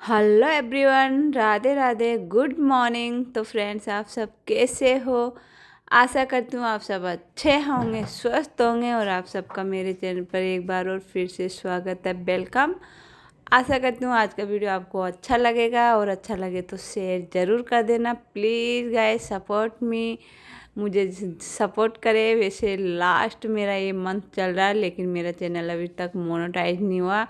Hello everyone, Radhe Radhe, good morning. तो friends, आप सब कैसे हो? आशा करती हूँ आप सब अच्छे होंगे, स्वस्थ होंगे। और आप सबका मेरे चैनल पर एक बार और फिर से स्वागत है, वेलकम। आशा करती हूँ आज का वीडियो आपको अच्छा लगेगा, और अच्छा लगे तो शेयर ज़रूर कर देना प्लीज़ गाइस। सपोर्ट मी, मुझे सपोर्ट करे। वैसे लास्ट मेरा ये मंथ चल रहा है, लेकिन मेरा चैनल अभी तक मोनेटाइज नहीं हुआ।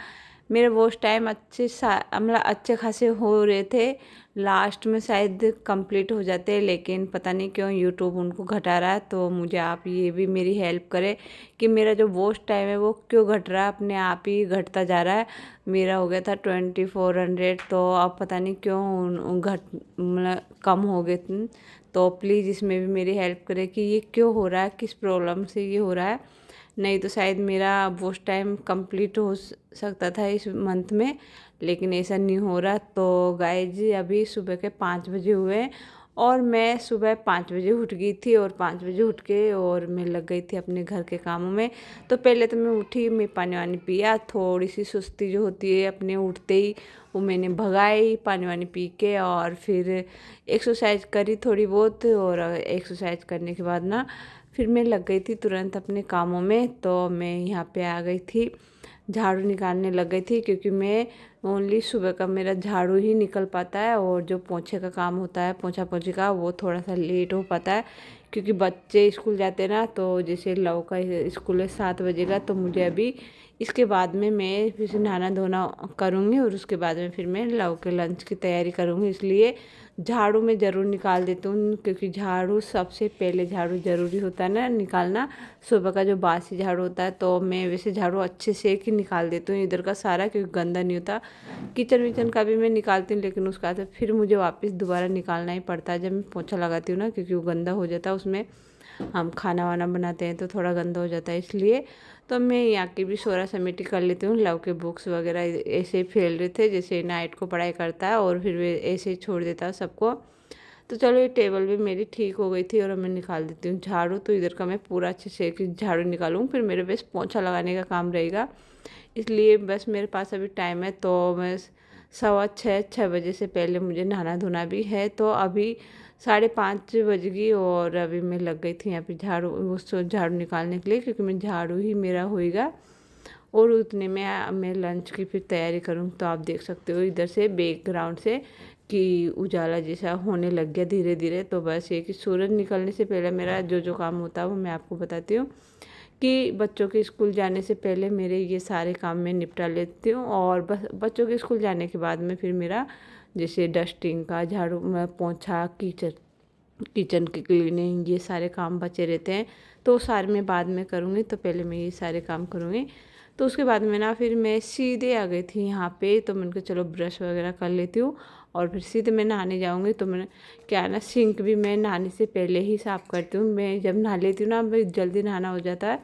मेरे वॉच टाइम मतलब अच्छे खासे हो रहे थे। लास्ट में शायद कंप्लीट हो जाते, लेकिन पता नहीं क्यों यूट्यूब उनको घटा रहा है। तो मुझे आप ये भी मेरी हेल्प करें कि मेरा जो वॉच टाइम है वो क्यों घट रहा है, अपने आप ही घटता जा रहा है। मेरा हो गया था 2400, तो अब पता नहीं क्यों घट मतलब कम हो गए। तो प्लीज़ इसमें भी मेरी हेल्प करें कि ये क्यों हो रहा है, किस प्रॉब्लम से ये हो रहा है। नहीं तो शायद मेरा वॉच टाइम कंप्लीट हो सकता था इस मंथ में, लेकिन ऐसा नहीं हो रहा। तो गाइज अभी सुबह के 5 बजे हुए हैं, और मैं सुबह 5 बजे उठ गई थी। और 5 बजे उठ के और मैं लग गई थी अपने घर के कामों में। तो पहले तो मैं उठी, मैं पानी वानी पिया, थोड़ी सी सुस्ती जो होती है अपने उठते ही वो मैंने भगाई पानी वानी पी के। और फिर एक्सरसाइज करी थोड़ी बहुत, और एक्सरसाइज करने के बाद ना फिर मैं लग गई थी तुरंत अपने कामों में। तो मैं यहाँ पे आ गई थी, झाड़ू निकालने लग गई थी, क्योंकि मैं ओनली सुबह का मेरा झाड़ू ही निकल पाता है, और जो पोंछे का काम होता है पोंछा पोंछी का वो थोड़ा सा लेट हो पाता है, क्योंकि बच्चे स्कूल जाते हैं ना। तो जैसे लव का स्कूल है 7 बजे का, तो मुझे अभी इसके बाद में मैं फिर से नहाना धोना करूँगी, और उसके बाद में फिर मैं लव के लंच की तैयारी करूँगी। इसलिए झाड़ू मैं ज़रूर निकाल देती हूँ, क्योंकि झाड़ू सबसे पहले झाड़ू ज़रूरी होता है ना निकालना। सुबह का जो बासी झाड़ू होता है, तो मैं वैसे झाड़ू अच्छे से ही निकाल देती हूँ इधर का सारा, क्योंकि गंदा नहीं होता। किचन विचन का भी मैं निकालती हूँ, लेकिन उसका तो फिर मुझे वापस दोबारा निकालना ही पड़ता है जब मैं पोछा लगाती हूँ ना, क्योंकि वो गंदा हो जाता है। उसमें हम खाना वाना बनाते हैं तो थोड़ा गंदा हो जाता है, इसलिए तो मैं यहाँ की भी सोरा समेटी कर लेती हूँ। लव के बुक्स वगैरह ऐसे ही फैल रहे थे, जैसे नाइट को पढ़ाई करता है और फिर वे ऐसे ही छोड़ देता है सबको। तो चलो ये टेबल भी मेरी ठीक हो गई थी, और अब मैं निकाल देती हूँ झाड़ू। तो इधर का मैं पूरा अच्छे से झाड़ू निकालूँ, फिर मेरे बस पोंछा लगाने का काम रहेगा। इसलिए बस मेरे पास अभी टाइम है, तो मैं 6:15 से पहले मुझे नहाना धोना भी है। तो अभी 5:30 बज गई, और अभी मैं लग गई थी यहाँ पे झाड़ू झाड़ू निकालने के लिए, क्योंकि मैं झाड़ू ही मेरा होएगा। और उतने में मैं लंच की फिर तैयारी करूँ। तो आप देख सकते हो इधर से बैकग्राउंड से कि उजाला जैसा होने लग गया धीरे धीरे। तो बस ये कि सूरज निकलने से पहले मेरा जो जो काम होता है वो मैं आपको बताती हूँ, कि बच्चों के स्कूल जाने से पहले मेरे ये सारे काम मैं निपटा लेती हूँ। और बस बच्चों के स्कूल जाने के बाद में फिर मेरा जैसे डस्टिंग का झाड़ू पोंछा, किचन किचन की क्लीनिंग, ये सारे काम बचे रहते हैं। तो सारे मैं बाद में करूँगी, तो पहले मैं ये सारे काम करूँगी। तो उसके बाद में ना फिर मैं सीधे आ गई थी यहाँ पे। तो मैंने कहा चलो ब्रश वगैरह कर लेती हूँ, और फिर सीधे मैं नहाने जाऊँगी। तो मैंने क्या है ना, सिंक भी मैं नहाने से पहले ही साफ़ करती हूँ। मैं जब नहा लेती हूँ ना, भाई जल्दी नहाना हो जाता है,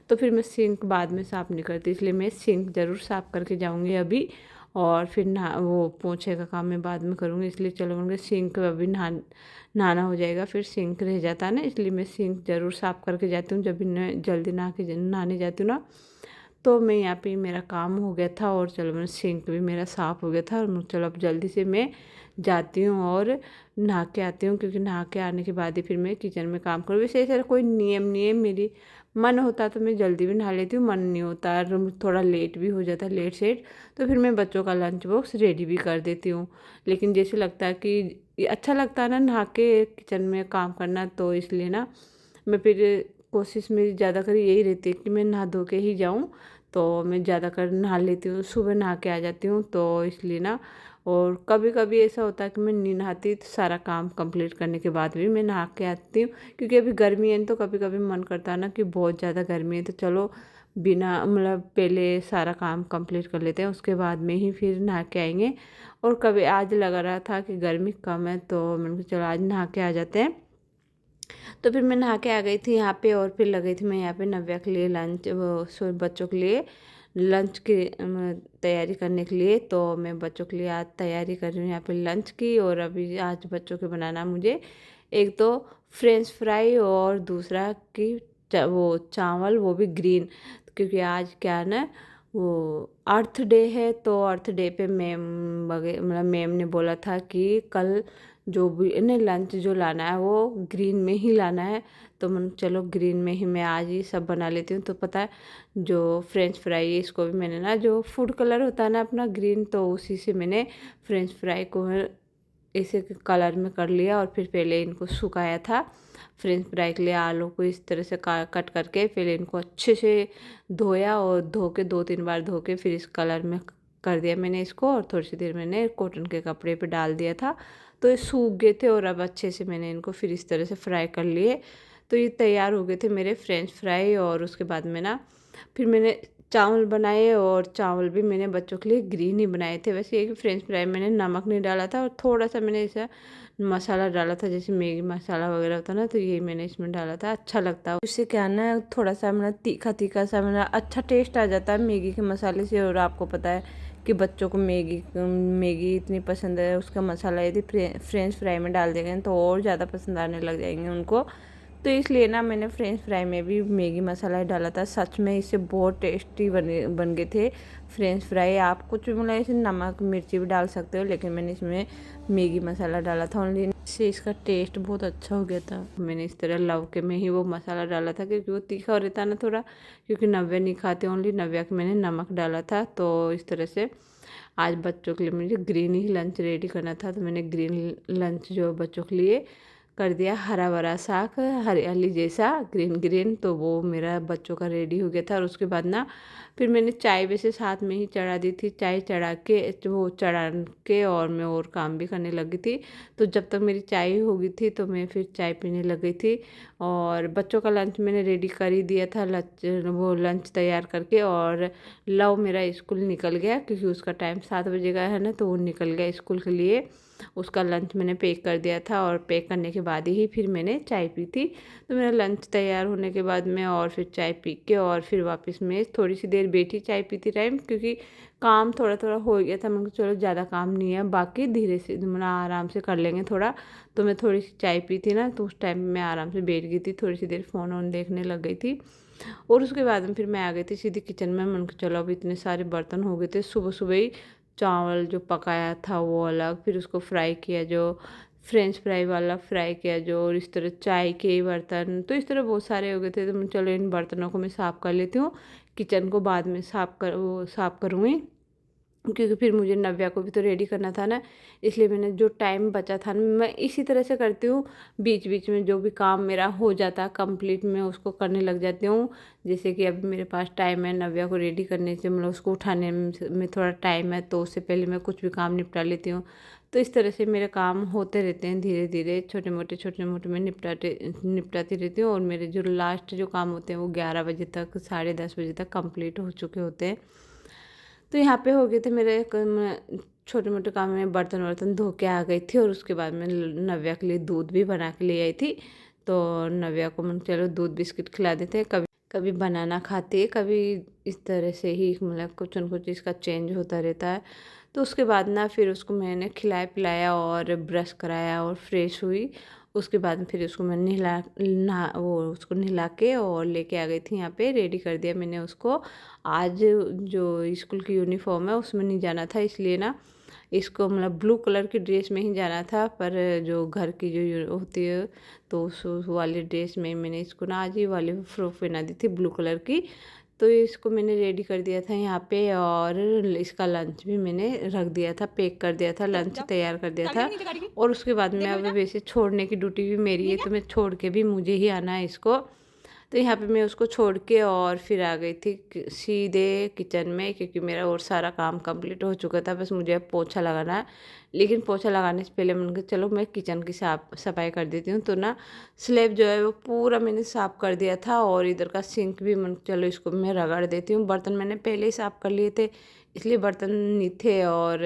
तो फिर मैं सिंक बाद में साफ़ नहीं करती। इसलिए मैं सिंक ज़रूर साफ़ करके जाऊँगी अभी, और फिर नहा वो पोछे का काम मैं बाद में करूँगी। इसलिए चलो मैंने सिंक अभी नहाना हो जाएगा, फिर सिंक रह जाता है ना, इसलिए मैं सिंक ज़रूर साफ़ करके जाती हूँ जब भी मैं जल्दी नहाने जाती हूँ ना। तो मैं यहाँ पे मेरा काम हो गया था, और चलो मैं सिंक भी मेरा साफ़ हो गया था, और चलो अब जल्दी से मैं जाती हूँ और नहा के आती हूँ, क्योंकि नहा के आने के बाद ही फिर मैं किचन में काम करूँ। वैसे ऐसा कोई नियम नहीं है, मेरी मन होता तो मैं जल्दी भी नहा लेती हूँ, मन नहीं होता और थोड़ा लेट भी हो जाता है, लेट सेट, तो फिर मैं बच्चों का लंच बॉक्स रेडी भी कर देती हूँ। लेकिन जैसे लगता है कि ये अच्छा लगता है ना नहा के किचन में काम करना, तो इसलिए ना मैं फिर कोशिश मेरी ज़्यादातर यही रहती है कि मैं नहा धो के ही जाऊँ। तो मैं ज़्यादातर नहा लेती हूँ, सुबह नहा के आ जाती हूँ, तो इसलिए ना। और कभी कभी ऐसा होता है कि मैं नहीं नहाती, तो सारा काम कंप्लीट करने के बाद भी मैं नहा के आती हूँ, क्योंकि अभी गर्मी है। तो कभी कभी मन करता है ना कि बहुत ज़्यादा गर्मी है, तो चलो बिना मतलब पहले सारा काम कंप्लीट कर लेते हैं, उसके बाद में ही फिर नहा के आएंगे। और कभी आज लग रहा था कि गर्मी कम है, तो मैंने कहा चलो आज नहा के आ जाते हैं। तो फिर मैं नहा के आ गई थी यहाँ पे, और फिर लगी थी मैं यहाँ पे नव्या के लिए लंच, वो बच्चों के लिए लंच की तैयारी करने के लिए। तो मैं बच्चों के लिए आज तैयारी कर रही हूँ यहाँ पे लंच की। और अभी आज बच्चों के बनाना मुझे एक तो फ्रेंच फ्राई, और दूसरा कि वो चावल, वो भी ग्रीन, क्योंकि आज क्या है ना, वो अर्थ डे है, तो अर्थ डे पे मतलब मैम ने बोला था कि कल जो भी इन्हें लंच जो लाना है वो ग्रीन में ही लाना है। तो मैं चलो ग्रीन में ही मैं आज ही सब बना लेती हूँ। तो पता है जो फ्रेंच फ्राई है इसको भी मैंने ना, जो फूड कलर होता है ना अपना ग्रीन, तो उसी से मैंने फ्रेंच फ्राई को ऐसे कलर में कर लिया और फिर पहले इनको सुखाया था। फ्रेंच फ्राई के लिए आलू को इस तरह से कट करके फिर इनको अच्छे से धोया और धो के 2-3 बार धो के फिर इस कलर में कर दिया मैंने इसको, और थोड़ी सी देर मैंने कॉटन के कपड़े पे डाल दिया था तो ये सूख गए थे। और अब अच्छे से मैंने इनको फिर इस तरह से फ्राई कर लिए, तो ये तैयार हो गए थे मेरे फ्रेंच फ्राई। और उसके बाद में ना फिर मैंने चावल बनाए, और चावल भी मैंने बच्चों के लिए ग्रीन ही बनाए थे। वैसे ये कि फ्रेंच फ्राई मैंने नमक नहीं डाला था और थोड़ा सा मैंने ऐसा मसाला डाला था जैसे मैगी मसाला वगैरह होता ना, तो ये मैंने इसमें डाला था, अच्छा लगता है इससे। क्या ना थोड़ा सा मेरा तीखा तीखा सा मेरा अच्छा टेस्ट आ जाता है मैगी के मसाले से। और आपको पता है कि बच्चों को मैगी इतनी पसंद है, उसका मसाला यदि फ्रेंच फ्राई में डाल देंगे तो और ज़्यादा पसंद आने लग जाएंगे उनको। तो इसलिए ना मैंने फ्रेंच फ्राई में भी मैगी मसाला डाला था। सच में इससे बहुत टेस्टी बन गए थे फ्रेंच फ्राई। आप कुछ भी मतलब ऐसे नमक मिर्ची भी डाल सकते हो, लेकिन मैंने इसमें मैगी मसाला डाला था ओनली, इससे इसका टेस्ट बहुत अच्छा हो गया था। मैंने इस तरह लौके में ही वो मसाला डाला था क्योंकि वो तीखा हो रहता ना थोड़ा, क्योंकि नव्या नहीं खाते, ओनली नव्या के मैंने नमक डाला था। तो इस तरह से आज बच्चों के लिए मुझे ग्रीन ही लंच रेडी करना था, तो मैंने ग्रीन लंच जो बच्चों के लिए कर दिया। हरा भरा साग हरियाली जैसा ग्रीन ग्रीन, तो वो मेरा बच्चों का रेडी हो गया था। और उसके बाद ना फिर मैंने चाय वैसे साथ में ही चढ़ा दी थी, चाय चढ़ा के वो चढ़ा के और मैं और काम भी करने लगी थी। तो जब तक मेरी चाय हो गई थी तो मैं फिर चाय पीने लग गई थी। और बच्चों का लंच मैंने रेडी कर ही दिया था, लंच तैयार करके। और लव मेरा स्कूल निकल गया क्योंकि उसका टाइम 7 बजे का है ना, तो वो निकल गया स्कूल के लिए। उसका लंच मैंने पैक कर दिया था और पैक करने के बाद ही फिर मैंने चाय पी थी। तो मेरा लंच तैयार होने के बाद में और फिर चाय पी के और फिर वापस मैं थोड़ी सी देर बैठी चाय पीती टाइम, क्योंकि काम थोड़ा थोड़ा हो गया था। मैं चलो ज़्यादा काम नहीं है, बाकी धीरे से मतलब आराम से कर लेंगे थोड़ा। तो मैं थोड़ी सी चाय पी थी ना, तो उस टाइम मैं आराम से बैठ गई थी, थोड़ी सी देर फ़ोन वोन देखने लग गई थी। और उसके बाद में फिर मैं आ गई थी सीधी किचन में। मन को चलो अब इतने सारे बर्तन हो गए थे, सुबह सुबह ही चावल जो पकाया था वो अलग, फिर उसको फ्राई किया जो फ्रेंच फ्राई वाला फ्राई किया जो, और इस तरह चाय के बर्तन, तो इस तरह बहुत सारे हो गए थे। तो मैं चलो इन बर्तनों को मैं साफ़ कर लेती हूँ, किचन को बाद में साफ़ करूँगी, क्योंकि फिर मुझे नव्या को भी तो रेडी करना था ना। इसलिए मैंने जो टाइम बचा था ना, मैं इसी तरह से करती हूँ। बीच बीच में जो भी काम मेरा हो जाता कंप्लीट, मैं उसको करने लग जाती हूँ। जैसे कि अभी मेरे पास टाइम है नव्या को रेडी करने से, मतलब उसको उठाने में थोड़ा टाइम है, तो उससे पहले मैं कुछ भी काम निपटा लेती हूँ। तो इस तरह से मेरे काम होते रहते हैं, धीरे धीरे छोटे मोटे मैं निपटाती रहती हूँ। और मेरे जो लास्ट जो काम होते हैं वो 11 बजे तक 10:30 बजे तक कंप्लीट हो चुके होते हैं। तो यहाँ पे हो गए थे मेरे छोटे मोटे काम में, बर्तन वर्तन धो के आ गई थी। और उसके बाद मैं नव्या के लिए दूध भी बना के ले आई थी। तो नव्या को मैं चलो दूध बिस्किट खिला देते हैं, कभी कभी बनाना खाती है, कभी इस तरह से ही मतलब कुछ न कुछ इसका चेंज होता रहता है। तो उसके बाद ना फिर उसको मैंने खिलाया पिलाया और ब्रश कराया और फ्रेश हुई। उसके बाद फिर उसको मैं उसको नहला के और लेके आ गई थी यहाँ पे, रेडी कर दिया मैंने उसको। आज जो स्कूल की यूनिफॉर्म है उसमें नहीं जाना था, इसलिए ना इसको मतलब ब्लू कलर की ड्रेस में ही जाना था। पर जो घर की जो होती है तो उस वाली ड्रेस में मैंने इसको ना आज ही वाली फ्रॉक पहना दी थी ब्लू कलर की। तो इसको मैंने रेडी कर दिया था यहाँ पे, और इसका लंच भी मैंने रख दिया था, पैक कर दिया था, लंच तैयार कर दिया था। और उसके बाद में अब वैसे छोड़ने की ड्यूटी भी मेरी है, तो मैं छोड़ के भी मुझे ही आना है इसको। तो यहाँ पे मैं उसको छोड़ के और फिर आ गई थी सीधे किचन में, क्योंकि मेरा और सारा काम कंप्लीट हो चुका था, बस मुझे अब पोछा लगाना है। लेकिन पोछा लगाने से पहले मैंने कहा चलो मैं किचन की सफाई कर देती हूँ। तो ना स्लैब जो है वो पूरा मैंने साफ़ कर दिया था, और इधर का सिंक भी मैं चलो इसको मैं रगड़ देती हूँ। बर्तन मैंने पहले ही साफ़ कर लिए थे, इसलिए बर्तन नहीं थे। और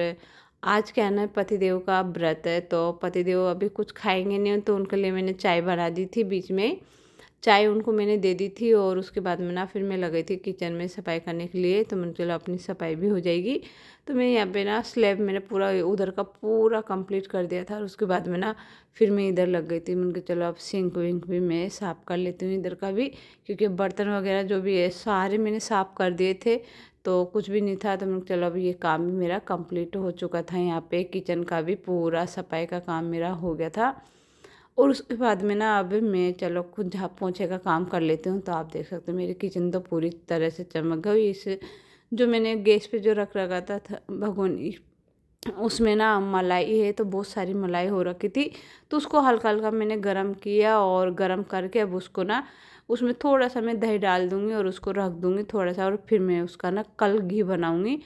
आज क्या है ना, पतिदेव का व्रत है, तो पतिदेव अभी कुछ खाएंगे नहीं, तो उनके लिए मैंने चाय बना दी थी, बीच में चाय उनको मैंने दे दी थी। और उसके बाद में ना फिर मैं लगी थी किचन में सफाई करने के लिए, तो मैंने चलो अपनी सफाई भी हो जाएगी। तो मैं यहाँ पे ना स्लैब मैंने पूरा उधर का पूरा कंप्लीट कर दिया था। और उसके बाद में ना फिर मैं इधर लग गई थी, मैंने कहा चलो अब सिंक विंक भी मैं साफ़ कर लेती हूँ इधर का भी, क्योंकि बर्तन वगैरह जो भी है सारे मैंने साफ़ कर दिए थे। तो कुछ भी नहीं था। तो मैंने चलो अब ये काम भी मेरा कंप्लीट हो चुका था। यहाँ पे किचन का भी पूरा सफाई का काम मेरा हो गया था। और उसके बाद में ना अब मैं चलो खुद झाड़ू पोंछे का काम कर लेती हूँ। तो आप देख सकते हो मेरी किचन तो पूरी तरह से चमक गई। इस जो मैंने गैस पे जो रख रखा था भगोनी, उसमें ना मलाई है तो बहुत सारी मलाई हो रखी थी। तो उसको हल्का हल्का मैंने गरम किया और गरम करके अब उसको ना उसमें थोड़ा सा मैं दही डाल दूँगी और उसको रख दूँगी थोड़ा सा। और फिर मैं उसका ना कल घी बनाऊँगी,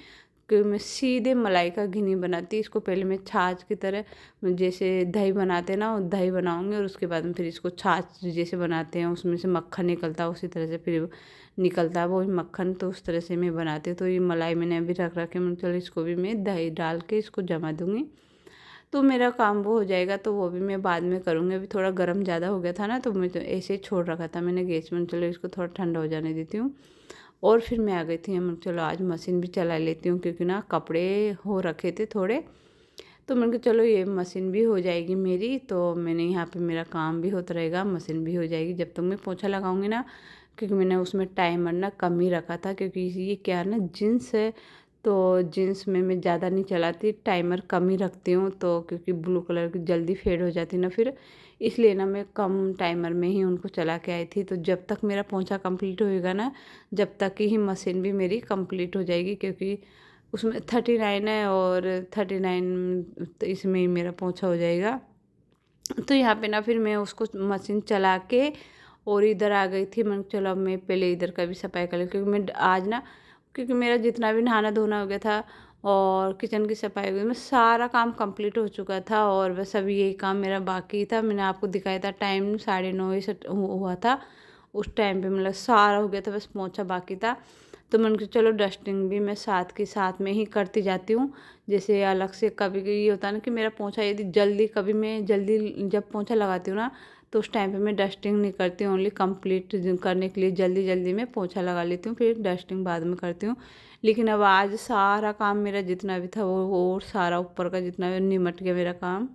क्योंकि मैं सीधे मलाई का घी नहीं बनाती। इसको पहले मैं छाछ की तरह जैसे दही बनाते हैं ना, वो दही बनाऊँगी और उसके बाद में फिर इसको छाछ जैसे बनाते हैं उसमें से मक्खन निकलता है उसी तरह से फिर निकलता है वो मक्खन। तो उस तरह से मैं बनाती हूँ। तो ये मलाई मैंने अभी रख रखे, मैं चलो इसको भी मैं दही डाल के इसको जमा दूँगी तो मेरा काम वो हो जाएगा। तो वो भी मैं बाद में करूँगी। अभी थोड़ा गर्म ज़्यादा हो गया था ना, तो मैं तो ऐसे ही छोड़ रखा था मैंने गैस में। चलो इसको थोड़ा ठंडा हो जाने देती हूँ। और फिर मैं आ गई थी, मैं चलो आज मशीन भी चला लेती हूँ, क्योंकि ना कपड़े हो रखे थे थोड़े। तो मैंने कहा चलो ये मशीन भी हो जाएगी मेरी, तो मैंने यहाँ पे मेरा काम भी होता रहेगा, मशीन भी हो जाएगी जब तक मैं पोछा लगाऊंगी ना। क्योंकि मैंने उसमें टाइमर ना कम ही रखा था, क्योंकि ये क्या है ना जीन्स है, तो जीन्स में मैं ज़्यादा नहीं चलाती, टाइमर कम ही रखती हूँ। तो क्योंकि ब्लू कलर की जल्दी फेड हो जाती ना फिर, इसलिए ना मैं कम टाइमर में ही उनको चला के आई थी। तो जब तक मेरा पोंछा कंप्लीट होएगा ना, जब तक ही मशीन भी मेरी कंप्लीट हो जाएगी। क्योंकि उसमें 39 है और 39 तो इसमें ही मेरा पोंछा हो जाएगा। तो यहाँ पे ना फिर मैं उसको मशीन चला के और इधर आ गई थी। मैंने चलो अब मैं पहले इधर का भी सफाई कर लूँ, क्योंकि मैं आज ना, क्योंकि मेरा जितना भी नहाना धोना हो गया था और किचन की सफाई हो गई, मैं सारा काम कंप्लीट हो चुका था। और बस अभी यही काम मेरा बाकी था। मैंने आपको दिखाया था टाइम 9:30 से हुआ था। उस टाइम पे मतलब सारा हो गया था, बस पोंछा बाकी था। तो मैंने कहा चलो डस्टिंग भी मैं साथ के साथ में ही करती जाती हूँ। जैसे अलग से कभी ये होता है ना कि मेरा पोंछा यदि जल्दी, कभी मैं जल्दी जब पोंछा लगाती हूँ ना, तो उस टाइम पे मैं डस्टिंग नहीं करती हूँ। ओनली कंप्लीट करने के लिए जल्दी जल्दी में पोंछा लगा लेती हूँ, फिर डस्टिंग बाद में करती हूँ। लेकिन अब आज सारा काम मेरा जितना भी था वो और सारा ऊपर का जितना भी निमट गया मेरा काम।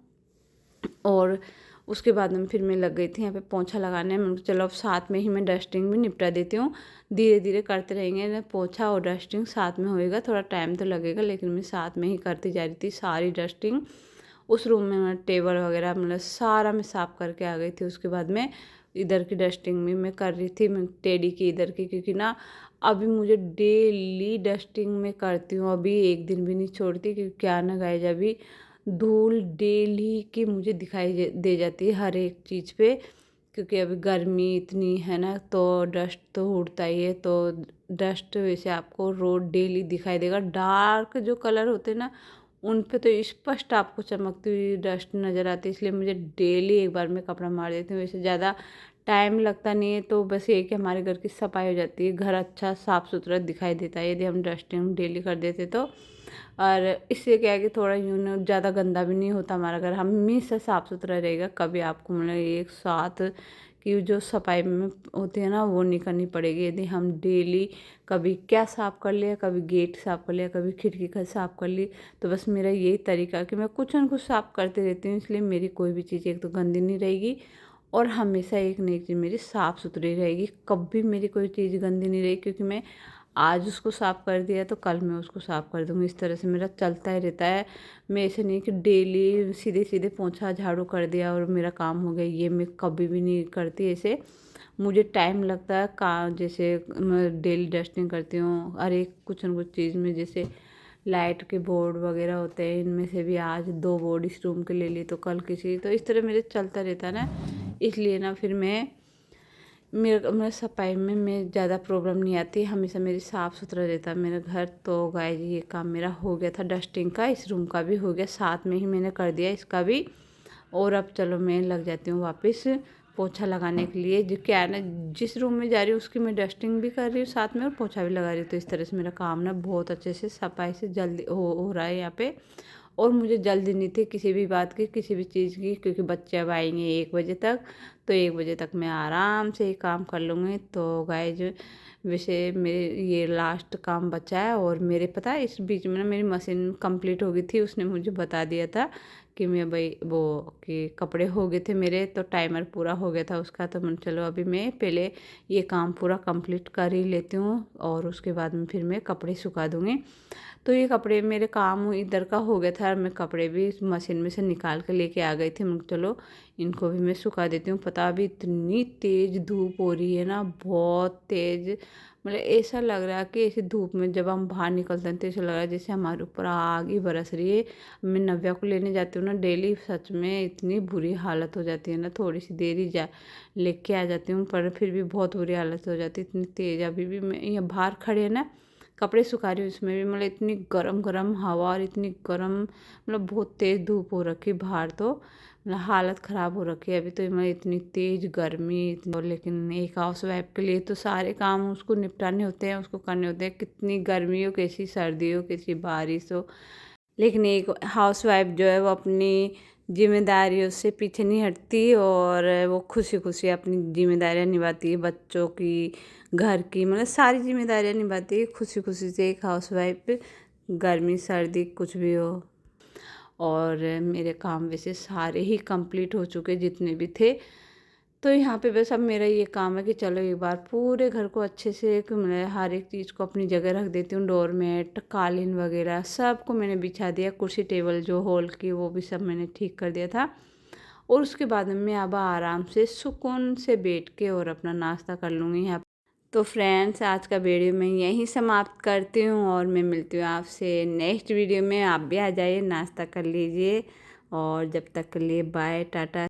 और उसके बाद में फिर मैं लग गई थी यहाँ पे पोंछा लगाने में। चलो अब साथ में ही मैं डस्टिंग भी निपटा देती हूँ, धीरे धीरे करते रहेंगे ना, पोंछा और डस्टिंग साथ में होएगा। थोड़ा टाइम तो लगेगा, लेकिन मैं साथ में ही करती जा रही थी सारी डस्टिंग। उस रूम में मैं टेबल वगैरह मतलब सारा मैं साफ़ करके आ गई थी। उसके बाद में इधर की डस्टिंग भी मैं कर रही थी, मैं टेडी की इधर की, क्योंकि ना अभी मुझे डेली डस्टिंग में करती हूँ, अभी एक दिन भी नहीं छोड़ती। क्योंकि क्या ना गाइज, अभी धूल डेली की मुझे दिखाई दे जाती है हर एक चीज़ पे। क्योंकि अभी गर्मी इतनी है ना, तो डस्ट तो उड़ता ही है। तो डस्ट वैसे आपको रोड डेली दिखाई देगा। डार्क जो कलर होते हैं ना, उन पे तो स्पष्ट आपको चमकती हुई डस्ट नज़र आती है। इसलिए मुझे डेली एक बार मैं कपड़ा मार देती हूँ। वैसे ज़्यादा टाइम लगता नहीं है, तो बस ये कि हमारे घर की सफाई हो जाती है, घर अच्छा साफ़ सुथरा दिखाई देता है यदि हम डस्टिंग डेली कर देते तो। और इससे क्या है कि थोड़ा यूँ ज़्यादा गंदा भी नहीं होता हमारा घर, हमेशा साफ़ सुथरा रहेगा। कभी आपको मतलब एक साथ की जो सफाई में होती है ना, वो नहीं करनी पड़ेगी। यदि हम डेली कभी क्या साफ़ कर लिया, कभी गेट साफ़ कर लिया, कभी खिड़की का साफ़ कर ली, तो बस मेरा यही तरीका कि मैं कुछ न कुछ साफ़ करते रहती हूँ। इसलिए मेरी कोई भी चीज़ एक तो गंदी नहीं रहेगी और हमेशा एक न एक चीज़ मेरी साफ़ सुथरी रहेगी। कभी मेरी कोई चीज़ गंदी नहीं रहेगी, क्योंकि मैं आज उसको साफ़ कर दिया तो कल मैं उसको साफ़ कर दूँगी। इस तरह से मेरा चलता ही रहता है। मैं ऐसे नहीं कि डेली सीधे सीधे पोंछा झाड़ू कर दिया और मेरा काम हो गया, ये मैं कभी भी नहीं करती ऐसे। मुझे टाइम लगता है जैसे मैं डेली डस्टिंग करती हूँ हर एक कुछ न कुछ चीज़ में। जैसे लाइट के बोर्ड वगैरह होते हैं, इनमें से भी आज 2 बोर्ड इस रूम के ले ली तो कल किसी, तो इस तरह मेरे चलता रहता है ना। इसलिए ना फिर मेरे सफाई में मैं ज़्यादा प्रॉब्लम नहीं आती, हमेशा मेरी साफ़ सुथरा रहता है मेरा घर। तो गाइस ये काम मेरा हो गया था डस्टिंग का, इस रूम का भी हो गया, साथ में ही मैंने कर दिया इसका भी। और अब चलो मैं लग जाती हूँ वापस पोछा लगाने के लिए। जो क्या है ना, जिस रूम में जा रही हूँ उसकी मैं डस्टिंग भी कर रही हूँ साथ में और पोछा भी लगा रही हूँ। तो इस तरह से मेरा काम ना बहुत अच्छे से सफाई से जल्दी हो रहा है यहाँ पे। और मुझे जल्दी नहीं थी किसी भी बात की, किसी भी चीज़ की, क्योंकि बच्चे अब आएंगे 1 बजे तक। तो 1 बजे तक मैं आराम से ये काम कर लूँगी। तो गाइज वैसे मेरे ये लास्ट काम बचा है। और मेरे पता है इस बीच में ना मेरी मशीन कंप्लीट हो गई थी, उसने मुझे बता दिया था कि मैं भाई वो कि कपड़े हो गए थे मेरे, तो टाइमर पूरा हो गया था उसका। तो मैं चलो अभी मैं पहले ये काम पूरा कंप्लीट कर ही लेती हूँ और उसके बाद में फिर मैं कपड़े सुखा दूँगी। तो ये कपड़े मेरे काम इधर का हो गया था और मैं कपड़े भी मशीन में से निकाल के लेके आ गई थी। मैं चलो इनको भी मैं सुखा देती हूँ। पता अभी इतनी तेज़ धूप हो रही है ना, बहुत तेज़, मतलब ऐसा लग रहा है कि ऐसी धूप में जब हम बाहर निकलते हैं तो ऐसा लग रहा है जैसे हमारे ऊपर आग ही बरस रही है। मैं नव्या को लेने जाती हूँ ना डेली, सच में इतनी बुरी हालत हो जाती है ना, थोड़ी सी देर ही जा लेके आ जाती हूँ पर फिर भी बहुत बुरी हालत हो जाती है, इतनी तेज़। अभी भी मैं यहाँ बाहर खड़े हैं ना, कपड़े सुखा रही हूँ, उसमें भी मतलब इतनी गरम गरम हवा और इतनी गरम, मतलब बहुत तेज़ धूप हो रखी बाहर, तो मतलब हालत ख़राब हो रखी है अभी तो, मतलब इतनी तेज़ गर्मी इतनी। और लेकिन एक हाउस वाइफ के लिए तो सारे काम उसको निपटाने होते हैं, उसको करने होते हैं, कितनी गर्मी हो, कैसी सर्दी हो, कैसी बारिश हो, लेकिन एक हाउस वाइफ जो है वो अपनी जिम्मेदारियों से पीछे नहीं हटती और वो खुशी खुशी अपनी जिम्मेदारियां निभाती है, बच्चों की, घर की, मतलब सारी जिम्मेदारियां निभाती है खुशी खुशी से एक हाउस वाइफ, गर्मी सर्दी कुछ भी हो। और मेरे काम वैसे सारे ही कंप्लीट हो चुके जितने भी थे। तो यहाँ पे बस अब मेरा ये काम है कि चलो एक बार पूरे घर को अच्छे से मतलब हर एक चीज़ को अपनी जगह रख देती हूँ। डोरमेट, कालीन वगैरह सबको मैंने बिछा दिया, कुर्सी टेबल जो हॉल की वो भी सब मैंने ठीक कर दिया था। और उसके बाद में मैं अब आराम से सुकून से बैठ के और अपना नाश्ता कर लूँगी यहाँ। तो फ्रेंड्स आज का वीडियो मैं यहीं समाप्त करती हूँ और मैं मिलती हूँ आपसे नेक्स्ट वीडियो में। आप भी आ जाइए, नाश्ता कर लीजिए और जब तक के लिए बाय टाटा।